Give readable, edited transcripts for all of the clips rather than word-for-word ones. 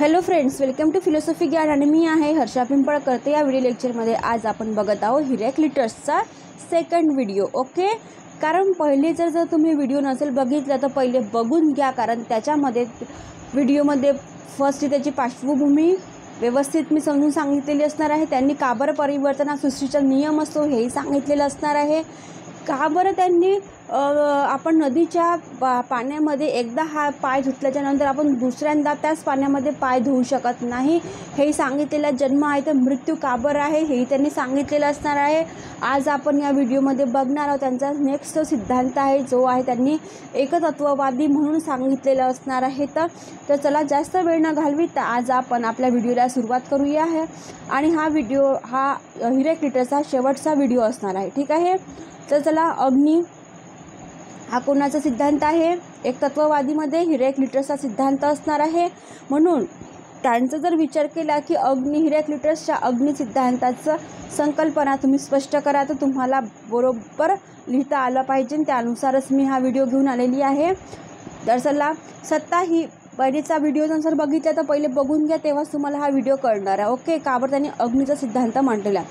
Hello friends, welcome to philosophy ज्ञान आणि मी आहे हर्षा पिंपळकर। या व्हिडिओ लेक्चरमध्ये आज आपण बघत आहोत हिरॅक्लिटसचा सेकंड व्हिडिओ। ओके, कारण पहिले जर तुम्ही व्हिडिओ नसेल बघितला तर पहिले बघून घ्या, कारण त्याच्यामध्ये व्हिडिओमध्ये फर्स्ट त्याची पार्श्वभूमी व्यवस्थित मी समजून सांगितलेली असणार आहे। त्यांनी का बरं परिवर्तन हा सृष्टीचा नियम असतो हेही सांगितलेलं असणार आहे। का बरं त्यांनी आपण नदीच्या पाण्यामध्ये एकदा हा पाय धुतल्याच्या नंतर आपण दुसऱ्यांदा त्याच पाण्यामध्ये पाय धुवू शकत नाही हे सांगितलेलं। जन्म आहे तर मृत्यू का बरं आहे हेही त्यांनी सांगितलेलं असणार आहे। आज आपण या व्हिडिओमध्ये बघणार आहोत त्यांचा नेक्स्ट सिद्धांत आहे जो आहे त्यांनी एकतत्ववादी म्हणून सांगितलेलं असणार आहे। तर चला जास्त वेळ न घालविता आज आपण आपल्या व्हिडिओला सुरुवात करूया आहे। आणि हा व्हिडिओ हा हिरॅक्लिटसचा शेवटचा व्हिडिओ असणार आहे, ठीक आहे। तर चला, अग्नी हा कोणाचा सिद्धांत आहे? एक तत्ववादीमध्ये हिरॅक्लिटसचा सिद्धांत असणार आहे। म्हणून त्यांचा जर विचार केला की हिरॅक्लिटसच्या अग्नी सिद्धांताचं संकल्पना तुम्ही स्पष्ट करा तर तुम्हाला बरोबर लिहिता आलं पाहिजे। त्यानुसारच मी हा व्हिडिओ घेऊन आलेली आहे। तर चला, सत्ता ही पहिलेचा व्हिडिओ जर बघितला तर पहिले बघून घ्या, तेव्हाच तुम्हाला हा व्हिडिओ कळणार आहे। ओके, का बरं त्यांनी अग्नीचा सिद्धांत मांडलेला।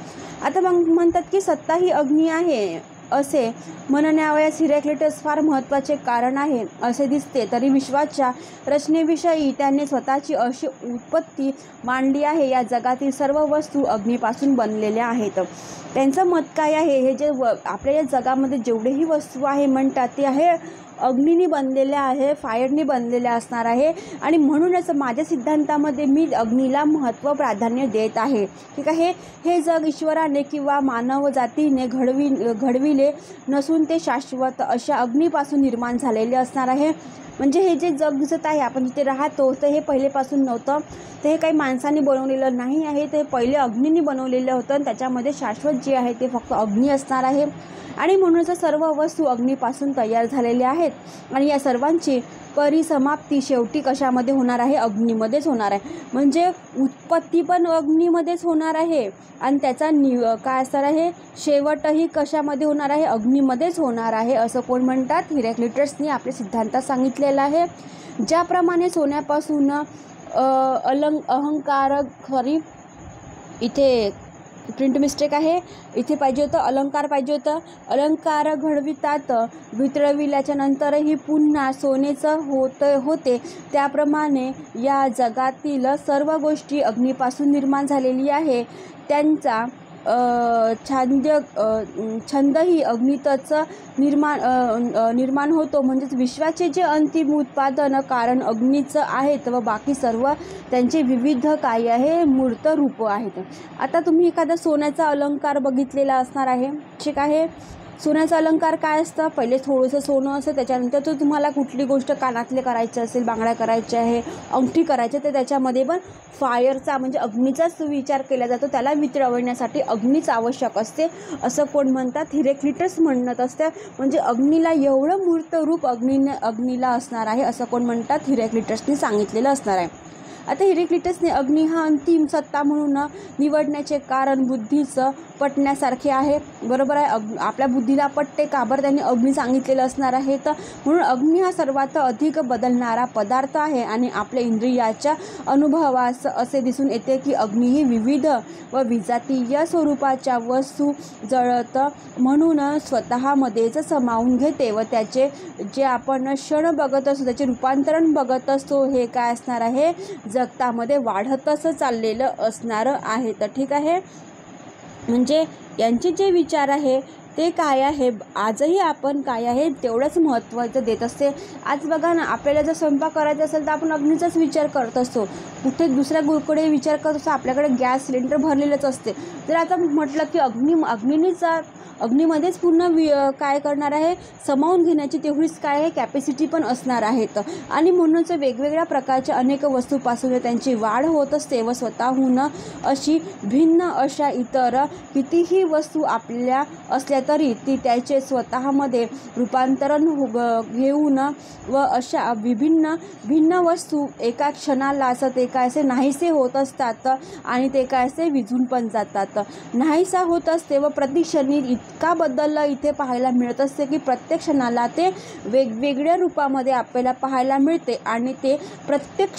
आता मग म्हणतात की सत्ता ही अग्नी आहे असे म्हणण्यावयास हिरॅक्लिटस फार महत्त्वाचे कारण आहे असे दिसते। तरी विश्वाच्या रचनेविषयी त्यांनी स्वतःची अशी उत्पत्ती मांडली आहे, या जगातील सर्व वस्तू अग्नीपासून बनलेल्या आहेत। त्यांचं मत काय आहे? हे जे आपल्या या जगामध्ये जेवढेही वस्तू आहे म्हणतात ते आहे अग्नीने बनलेल्या आहे, फायरने बनलेल्या असणार आहे। आणि म्हणूनच माझ्या सिद्धांतामध्ये मी अग्नीला महत्त्व प्राधान्य देत आहे, ठीक आहे। हे जग ईश्वराने किंवा मानव जातीने घडविले नसून ते शाश्वत अशा अग्नीपासून निर्माण झालेले असणार आहे। म्हणजे हे जे जग दिसत आहे, आपण जिथे राहतो, तर हे पहिलेपासून नव्हतं, तर हे काही माणसाने बनवलेलं नाही आहे, ते पहिले अग्नीने बनवलेलं होतं आणि त्याच्यामध्ये शाश्वत जे आहे ते फक्त अग्नी असणार आहे। आणि म्हणूनच सर्व वस्तू अग्नीपासून तयार झालेल्या आहेत आणि या सर्वांची परिसमाप्ती शेवटी कशामध्ये होणार आहे? अग्नीमध्येच होणार आहे। म्हणजे उत्पत्ती पण अग्नीमध्येच होणार आहे आणि त्याचा काय असणार आहे? शेवटही कशामध्ये होणार आहे? अग्नीमध्येच होणार आहे असं कोण म्हणतात? हिरॅक्लिटसने आपल्या सिद्धांतात सांगितलेलं आहे। ज्याप्रमाणे सोन्यापासून अहंकार, सॉरी इथे प्रिंट मिस्टेक आहे, इथे पाहिजे होतं अलंकार पाहिजे होतं। अलंकार घडवितात, वितळविल्याच्या नंतरही पुन्हा सोनेचं होते, त्याप्रमाणे या जगातील सर्व गोष्टी अग्नीपासून निर्माण झालेली आहे। त्यांचा छंदही अग्नीतच निर्माण होतो। म्हणजेच विश्वाचे जे अंतिम उत्पादन कारण अग्नीचं आहेत व बाकी सर्व त्यांचे विविध काय आहे? मूर्त रूप आहेत। आता तुम्ही एखादा सोन्याचा अलंकार बघितलेला असणार आहे, ठीक आहे। सोन्याचा अलंकार काय असतं? पहिले थोडंसं सोनं असतं, त्याच्यानंतर तो तुम्हाला कुठली गोष्ट कानातले करायचे असेल, बांगड्या करायच्या आहे, अंगठी करायची, तर त्याच्यामध्ये पण फायरचा म्हणजे अग्नीचाच विचार केला जातो। त्याला वितळवण्यासाठी अग्नीच आवश्यक असते असं कोण म्हणतात? हिरॅक्लिटस म्हणत असते। म्हणजे अग्नीला एवढं मूर्त रूप अग्नीला असणार आहे असं कोण म्हणतात? हिरॅक्लिटसने सांगितलेलं असणार आहे। आता हिरॅक्लिटसने अग्नी हा अंतिम सत्ता म्हणून निवडण्याचे कारण बुद्धीचं पटण्यासारखे आहे, बरोबर आहे। आपल्या बुद्धीला पटते का बरं त्यांनी अग्नी सांगितलेलं असणार आहे? तर म्हणून अग्नी हा सर्वात अधिक बदलणारा पदार्थ आहे आणि आपल्या इंद्रियाच्या अनुभवास असे दिसून येते की अग्नी ही विविध व विजातीय स्वरूपाच्या वस्तू जळत म्हणून स्वतःमध्येच समावून घेते व त्याचे जे आपण क्षण बघत असतो त्याचे रूपांतरण बघत असतो हे काय असणार आहे? जगतामध्ये वाढतच चाललेलं असणार आहे। तर ठीक आहे, म्हणजे यांचे जे विचार आहे ते काय आहे? आजही आपण काय आहे तेवढंच महत्त्वाचं देत असते। आज बघा ना, आपल्याला जर स्वयंपाक करायचा असेल तर आपण अग्नीचाच विचार करत असतो, कुठे दुसऱ्या गोष्टीकडे विचार करत असतो। आपल्याकडे गॅस सिलेंडर भरलेलंच असते। जर आता म्हटलं की अग्नीमध्येच पूर्ण काय करणार आहे? समावून घेण्याची तेवढीच काय आहे? कॅपॅसिटी पण असणार आहेत। आणि म्हणूनच वेगवेगळ्या प्रकारच्या अनेक वस्तूपासून त्यांची वाढ होत असते व स्वतःहून अशी भिन्न अशा इतर कितीही वस्तू आपल्या असल्या तरी ती त्याचे स्वतःमध्ये रूपांतरण घेऊन व अशा भिन्न वस्तू एका क्षणाला असं ते कायसे नाहीसे होत असतात आणि ते कायसे विझून पण जातात, नाहीसा होत असते व प्रतिक्षणी इतका बदल इथे पाहायला मिळत असते की प्रत्येक क्षणाला ते वेगवेगळ्या रूपामध्ये आपल्याला पाहायला मिळते आणि ते प्रत्येक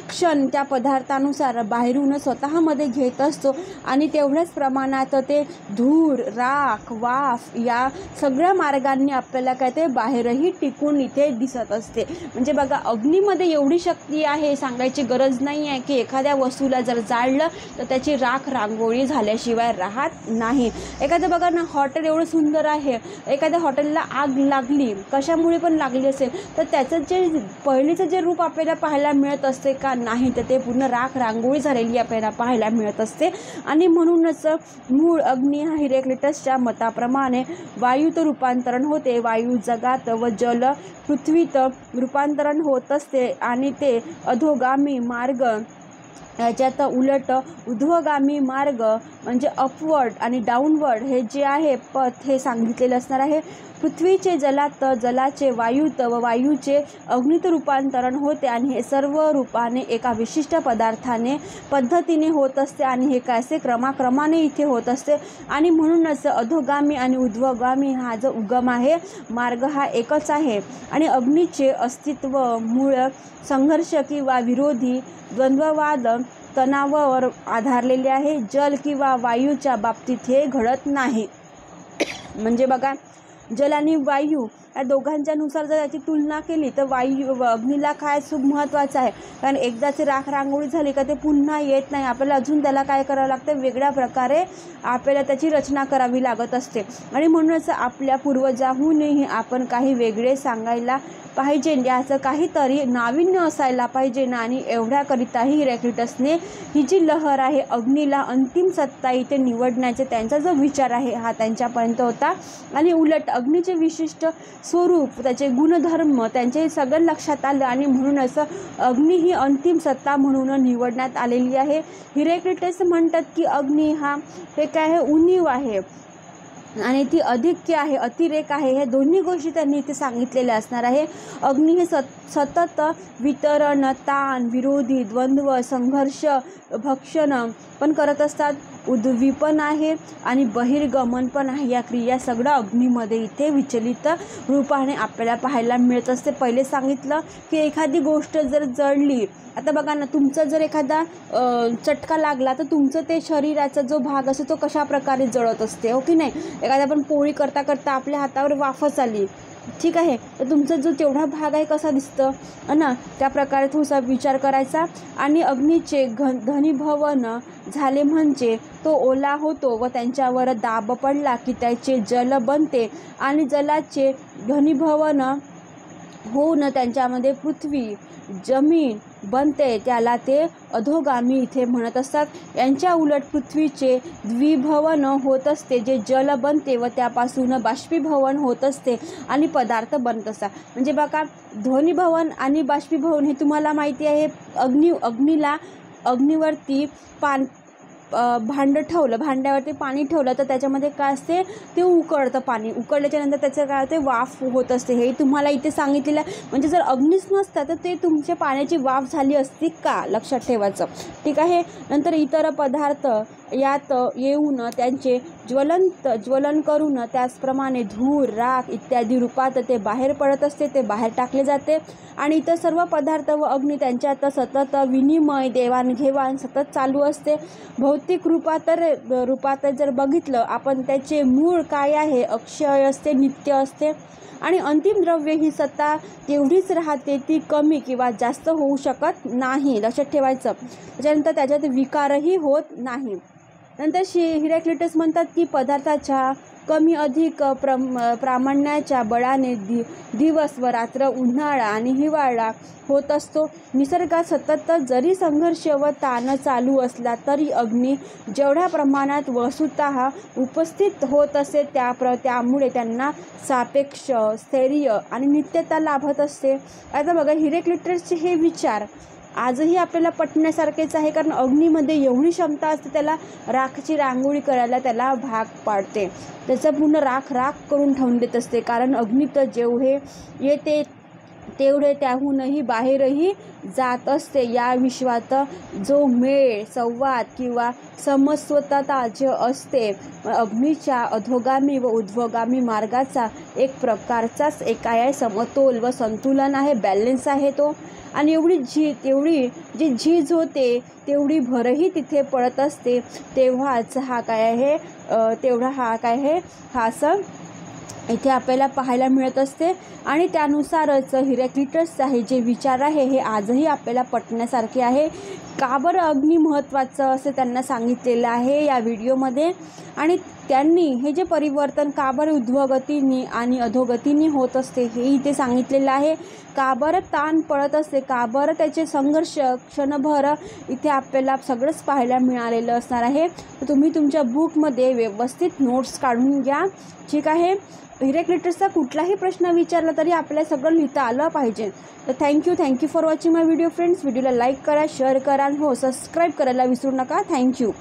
क्षण त्या पदार्थानुसार बाहेरून स्वतःमध्ये घेत असतो आणि तेवढ्याच प्रमाणात ते धूर, राख, वाफ या सगळ्या मार्गांनी आपल्याला काय ते बाहेरही टिकून इथे दिसत असते. म्हणजे बघा, अग्नीमध्ये एवढी शक्ती आहे, सांगायची गरज नाही आहे की एखाद्या वस्तूला जर जाळलं तर त्याची राख रांगोळी झाल्याशिवाय राहत नाही. एखादं बघा ना, हॉटेल एवढं सुंदर आहे, एखाद्या हॉटेलला आग लागली, कशामुळे पण लागली असेल तर त्याचं जे पहिलेचं जे रूप आपल्याला पाहायला मिळत असते का नाही, तर ते पूर्ण राख रांगोळी झालेली आपल्याला पाहायला मिळत असते. आणि म्हणूनच मूळ अग्नी हा हिरॅक्लिटसच्या मताप्रमाणे वायूत रूपांतरण होते, वायू जगात व जल पृथ्वीत रूपांतरण होत असते आणि ते अधोगामी मार्ग, याच्यात उलट ऊर्ध्वगामी मार्ग म्हणजे अपवर्ड आणि डाऊनवर्ड हे जे आहे पथ हे सांगितलेलं असणार आहे. पृथ्वीचे जलात, जलाचे वायूत व वायूचे अग्नीत रूपांतरण होते आणि हे सर्व रूपाने एका विशिष्ट पद्धतीने होत असते आणि हे कायसे क्रमाक्रमाने इथे होत असते. आणि म्हणूनच अधोगामी आणि ऊर्ध्वगामी हा जो उगम आहे, मार्ग हा एकच आहे. आणि अग्नीचे अस्तित्व मूळ संघर्ष किंवा विरोधी द्वंद्ववाद तणावावर आधारलेले आहे. जल किंवा वायूच्या बाबतीत हे घडत नाही. म्हणजे बघा, जल आणि वायू या दोघांच्या नुसार जर याची तुलना केली तर अग्नीला काय खूप महत्त्वाचं आहे, कारण एकदाची राख रांगोळी झाली का ते पुन्हा येत नाही. आपल्याला अजून त्याला काय करावं लागतं, वेगळ्या प्रकारे आपल्याला त्याची रचना करावी लागत असते. आणि म्हणूनच आपल्या पूर्वजांहूनही आपण काही वेगळे सांगायला पाहिजे, याचं काहीतरी नाविन्य असायला पाहिजे ना. आणि एवढ्याकरिताही हिरॅक्लिटसने ही जी लहर आहे, अग्नीला अंतिम सत्ता इथे निवडण्याचे त्यांचा जो विचार आहे हा त्यांच्यापर्यंत होता. आणि उलट अग्नीचे विशिष्ट स्वरूप, त्याचे गुणधर्म त्यांचे सगळं लक्षात आलं आणि म्हणूनच अग्नी ही अंतिम सत्ता म्हणून निवडण्यात आलेली आहे. हिरॅक्लिटस म्हणतात की अग्नी हा हे काय आहे, उणीव आहे आणि ती अधिक्य आहे, अतिरेक आहे, हे दोन्ही गोष्टी त्यांनी इथे सांगितलेल्या असणार आहे. अग्नी हे सतत वितरण, ताण, विरोधी, द्वंद्व, संघर्ष, भक्षण पण करत असतात. उद्दीपन आहे आणि बहिर्गमन पण आहे. या क्रिया सगळं अग्नीमध्ये इथे विचलित रूपाने आपल्याला पाहायला मिळत असते. पहिले सांगितलं की एखादी गोष्ट जर जळली, आता बघा ना, तुमचा जर एखादा चटका लागला तर तुमचं ते शरीराचा जो भाग असतो तो कशा प्रकारे जळत असते, हो की नाही. एखाद्या आपण पोळी करता करता आपल्या हातावर वाफच आली, ठीक आहे, तर तुमचा जो तेवढा भाग आहे कसा दिसतं ना, त्या प्रकारे थोडासा विचार करायचा. आणि अग्नीचे घनीभवन झाले म्हणजे तो ओला होतो व त्यांच्यावर दाब पडला की त्याचे जल बनते आणि जलाचे घनीभवन होऊन त्यांच्यामध्ये पृथ्वी, जमीन बनते, त्याला ते अधोगामी इथे म्हणत असतात. यांच्या उलट पृथ्वीचे द्विभवन होत असते, जे जल बनते व त्यापासून बाष्पीभवन होत असते आणि पदार्थ बनत असतात. म्हणजे बघा, ध्वनिभवन आणि बाष्पीभवन हे तुम्हाला माहिती आहे. अग्नीवरती भांडं ठेवलं, भांड्यावरती पाणी ठेवलं तर त्याच्यामध्ये काय असते, ते उकळतं. पाणी उकळल्याच्यानंतर त्याचं काय होते, वाफ होत असते. हे तुम्हाला इथे सांगितलेलं आहे. म्हणजे जर अग्नीच नसता तर ते तुमच्या पाण्याची वाफ झाली असती का, लक्षात ठेवायचं, ठीक आहे. नंतर इतर पदार्थ यात येऊन त्यांचे ज्वलन करून त्याचप्रमाणे धूर, राख इत्यादी रूपात ते बाहेर पडत असते, ते बाहेर टाकले जाते. आणि इतर सर्व पदार्थ व अग्नी त्यांच्यात सतत विनिमय, देवाणघेवाण सतत चालू असते. भौतिक रूपात जर बघितलं आपण, त्याचे मूळ काय आहे, अक्षय असते, नित्य असते. आणि अंतिम द्रव्य ही सत्ता तेवढीच राहते, ती कमी किंवा जास्त होऊ शकत नाही, लक्षात ठेवायचं. त्याच्यानंतर त्याच्यात विकारही होत नाही. नंतर हिरॅक्लिटस म्हणतात की पदार्थाच्या कमी अधिक प्रामाण्याच्या बळाने दिवस व रात्र, उन्हाळा आणि हिवाळा होत असतो. निसर्गात सतत जरी संघर्ष व ताण चालू असला तरी अग्नी जेवढ्या प्रमाणात वस्तुतः उपस्थित होत असे त्यामुळे त्यांना सापेक्ष, स्थैर्य आणि नित्यता लाभत असते. आता बघा, हिरॅक्लिटसचे हे विचार आजही आपल्याला पटण्यासारखेच आहे, कारण अग्नीमध्ये एवढी क्षमता असते, त्याला राखची रांगोळी करायला त्याला भाग पाडते, त्याचं पूर्ण राख करून ठेवून देत असते. कारण अग्नीत जेवढे येते तेवढे त्याहूनही बाहेरही जात असते. या विश्वात जो मेळ संवाद किंवा समस्वतता जे असते, अग्नीच्या अधोगामी व ऊर्ध्वगामी मार्गाचा एक प्रकारचाच आहे समतोल व संतुलन आहे, बॅलन्स आहे तो. आणि एवढी जी झीज होते तेवढी भरही तिथे पडत असते. तेव्हाच हा असं इथे आपल्याला पाहायला मिळत असते. आणि त्यानुसारच हिरॅक्लिटसचे आहे जे विचार आहे हे आजही आपल्याला पटण्यासारखे आहे. का बरं अग्नी महत्त्वाचं असं त्यांना सांगितलेलं आहे या व्हिडिओमध्ये. आणि त्यांनी हे जे परिवर्तन का बरं ऊर्ध्वगतीने आणि अधोगतीने होत असते हे इथे सांगितलेलं आहे. का बरं ताण पडत असते, का बरं त्याचे संघर्ष क्षणभर इथे आपल्याला सगळंच पाहायला मिळालेलं असणार आहे. तर तुम्ही तुमच्या बुकमध्ये व्यवस्थित नोट्स काढून घ्या, ठीक आहे. हिरॅक्लिटसचा कुठलाही प्रश्न विचारला तरी आपल्याला सगळं लिहिता आलं पाहिजे. तर thank you for watching my video friends. व्हिडिओला लाईक करा, शेअर करा आणि सबस्क्राईब करायला विसरू नका. थँक्यू.